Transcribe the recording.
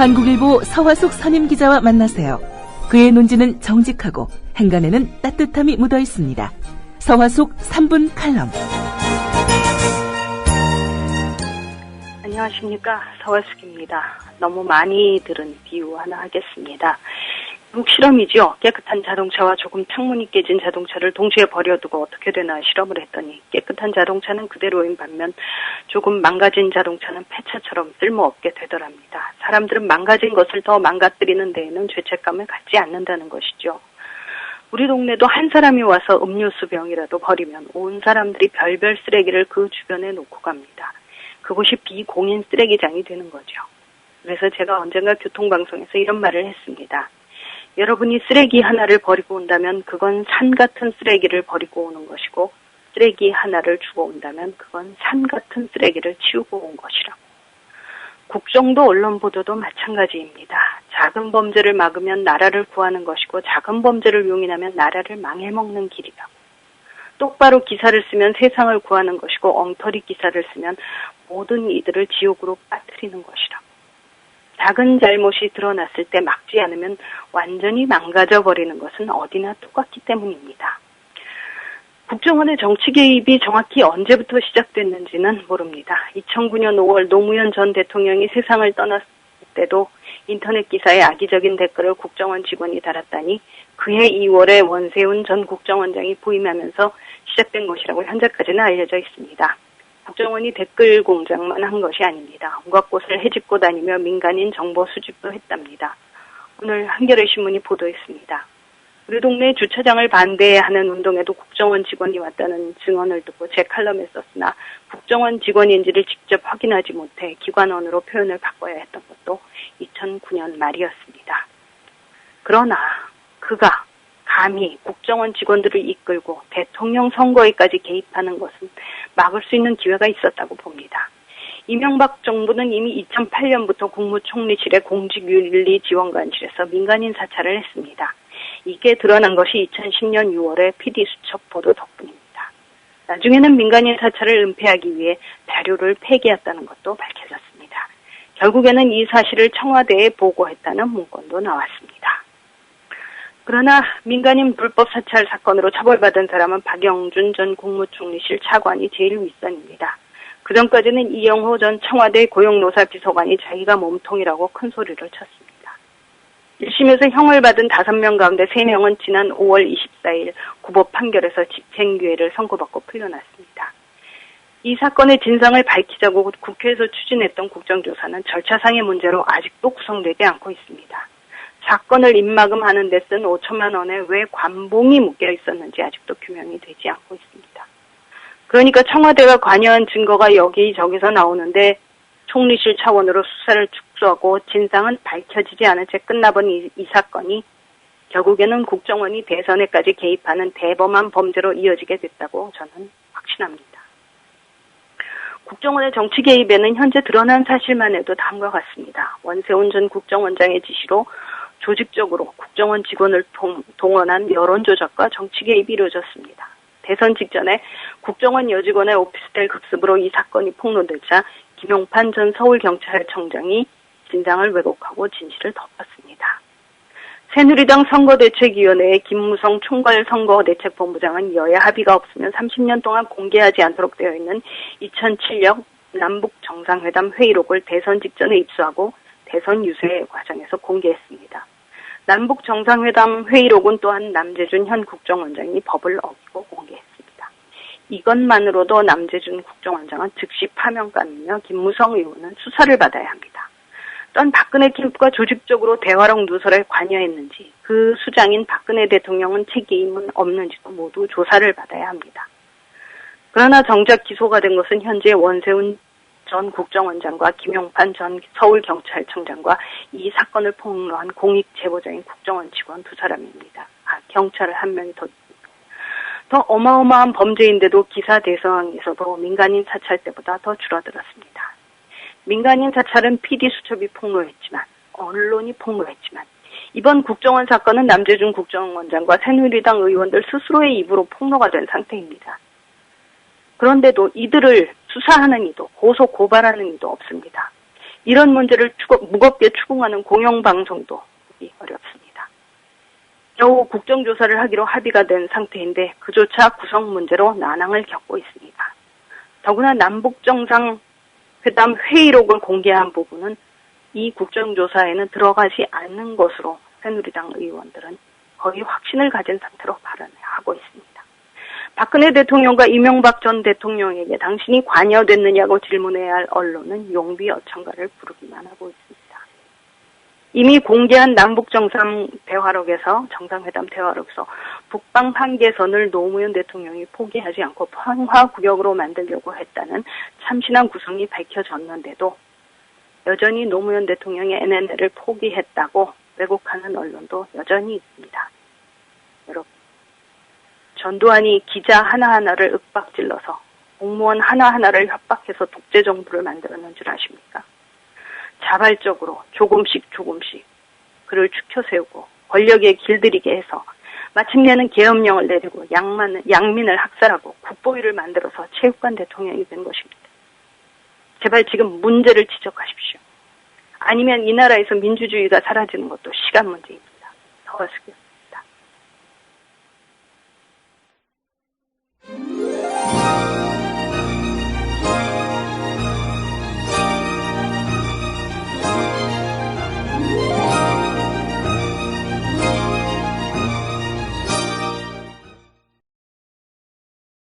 한국일보 서화숙 선임기자와 만나세요. 그의 논지는 정직하고 행간에는 따뜻함이 묻어 있습니다. 서화숙 3분 칼럼. 안녕하십니까, 서화숙입니다. 너무 많이 들은 비유 하나 하겠습니다. 미국 실험이죠. 깨끗한 자동차와 조금 창문이 깨진 자동차를 동시에 버려두고 어떻게 되나 실험을 했더니 깨끗한 자동차는 그대로인 반면 조금 망가진 자동차는 폐차처럼 쓸모없게 되더랍니다. 사람들은 망가진 것을 더 망가뜨리는 데에는 죄책감을 갖지 않는다는 것이죠. 우리 동네도 한 사람이 와서 음료수 병이라도 버리면 온 사람들이 별별 쓰레기를 그 주변에 놓고 갑니다. 그곳이 비공인 쓰레기장이 되는 거죠. 그래서 제가 언젠가 교통방송에서 이런 말을 했습니다. 여러분이 쓰레기 하나를 버리고 온다면 그건 산 같은 쓰레기를 버리고 오는 것이고, 쓰레기 하나를 주고 온다면 그건 산 같은 쓰레기를 치우고 온 것이라고. 국정도 언론 보도도 마찬가지입니다. 작은 범죄를 막으면 나라를 구하는 것이고, 작은 범죄를 용인하면 나라를 망해먹는 길이라고. 똑바로 기사를 쓰면 세상을 구하는 것이고, 엉터리 기사를 쓰면 모든 이들을 지옥으로 빠뜨리는 것이라고. 작은 잘못이 드러났을 때 막지 않으면 완전히 망가져버리는 것은 어디나 똑같기 때문입니다. 국정원의 정치 개입이 정확히 언제부터 시작됐는지는 모릅니다. 2009년 5월 노무현 전 대통령이 세상을 떠났을 때도 인터넷 기사에 악의적인 댓글을 국정원 직원이 달았다니 그해 2월에 원세훈 전 국정원장이 부임하면서 시작된 것이라고 현재까지는 알려져 있습니다. 국정원이 댓글 공작만 한 것이 아닙니다. 온갖 곳을 헤집고 다니며 민간인 정보 수집도 했답니다. 오늘 한겨레 신문이 보도했습니다. 우리 동네 주차장을 반대하는 운동에도 국정원 직원이 왔다는 증언을 듣고 제 칼럼에 썼으나 국정원 직원인지를 직접 확인하지 못해 기관원으로 표현을 바꿔야 했던 것도 2009년 말이었습니다. 그러나 그가 감히 국정원 직원들을 이끌고 대통령 선거에까지 개입하는 것은 막을 수 있는 기회가 있었다고 봅니다. 이명박 정부는 이미 2008년부터 국무총리실의 공직윤리지원관실에서 민간인 사찰을 했습니다. 이게 드러난 것이 2010년 6월의 PD수첩 보도 덕분입니다. 나중에는 민간인 사찰을 은폐하기 위해 자료를 폐기했다는 것도 밝혀졌습니다. 결국에는 이 사실을 청와대에 보고했다는 문건도 나왔습니다. 그러나 민간인 불법 사찰 사건으로 처벌받은 사람은 박영준 전 국무총리실 차관이 제일 윗선입니다. 그전까지는 이영호 전 청와대 고용노사 비서관이 자기가 몸통이라고 큰 소리를 쳤습니다. 1심에서 형을 받은 5명 가운데 3명은 지난 5월 24일 구법 판결에서 집행유예를 선고받고 풀려났습니다. 이 사건의 진상을 밝히자고 국회에서 추진했던 국정조사는 절차상의 문제로 아직도 구성되지 않고 있습니다. 사건을 입막음하는 데 쓴 5천만 원에 왜 관봉이 묶여 있었는지 아직도 규명이 되지 않고 있습니다. 그러니까 청와대가 관여한 증거가 여기저기서 나오는데 총리실 차원으로 수사를 축소하고 진상은 밝혀지지 않은 채 끝나버린 이 사건이 결국에는 국정원이 대선에까지 개입하는 대범한 범죄로 이어지게 됐다고 저는 확신합니다. 국정원의 정치 개입에는 현재 드러난 사실만 해도 다음과 같습니다. 원세훈 전 국정원장의 지시로 조직적으로 국정원 직원을 동원한 여론조작과 정치 개입이 이루어졌습니다. 대선 직전에 국정원 여직원의 오피스텔 급습으로 이 사건이 폭로되자 김용판 전 서울경찰청장이 진상을 왜곡하고 진실을 덮었습니다. 새누리당 선거대책위원회의 김무성 총괄선거대책본부장은 여야 합의가 없으면 30년 동안 공개하지 않도록 되어 있는 2007년 남북정상회담 회의록을 대선 직전에 입수하고 대선 유세 과정에서 공개했습니다. 남북정상회담 회의록은 또한 남재준 현 국정원장이 법을 어기고 공개했습니다. 이것만으로도 남재준 국정원장은 즉시 파면감이며 김무성 의원은 수사를 받아야 합니다. 떤 박근혜 캠프가 조직적으로 대화록 누설에 관여했는지 그 수장인 박근혜 대통령은 책임은 없는지도 모두 조사를 받아야 합니다. 그러나 정작 기소가 된 것은 현재 원세훈 전 국정원장과 김용판 전 서울경찰청장과 이 사건을 폭로한 공익 제보자인 국정원 직원 2사람입니다. 경찰을 한 명이 더 어마어마한 범죄인데도 기사 대상에서도 민간인 사찰 때보다 더 줄어들었습니다. 민간인 사찰은 PD수첩이 폭로했지만 언론이 폭로했지만 이번 국정원 사건은 남재준 국정원장과 새누리당 의원들 스스로의 입으로 폭로가 된 상태입니다. 그런데도 이들을 수사하는 이도 고소 고발하는 이도 없습니다. 이런 문제를 무겁게 추궁하는 공영방송도 보기 어렵습니다. 겨우 국정조사를 하기로 합의가 된 상태인데 그조차 구성 문제로 난항을 겪고 있습니다. 더구나 남북정상회담 회의록을 공개한 부분은 이 국정조사에는 들어가지 않는 것으로 새누리당 의원들은 거의 확신을 가진 상태로 발언하고 있습니다. 박근혜 대통령과 이명박 전 대통령에게 당신이 관여됐느냐고 질문해야 할 언론은 용비어천가를 부르기만 하고 있습니다. 이미 공개한 남북정상 대화록에서 정상회담 대화록에서 북방 한계선을 노무현 대통령이 포기하지 않고 평화구역으로 만들려고 했다는 참신한 구성이 밝혀졌는데도 여전히 노무현 대통령의 NNL을 포기했다고 왜곡하는 언론도 여전히 있습니다. 여러분, 전두환이 기자 하나하나를 윽박질러서 공무원 하나하나를 협박해서 독재정부를 만들었는 줄 아십니까? 자발적으로 조금씩 그를 추켜세우고 권력에 길들이게 해서 마침내는 계엄령을 내리고 양민을 학살하고 국보위를 만들어서 체육관 대통령이 된 것입니다. 제발 지금 문제를 지적하십시오. 아니면 이 나라에서 민주주의가 사라지는 것도 시간 문제입니다. 서하숙이었습니다.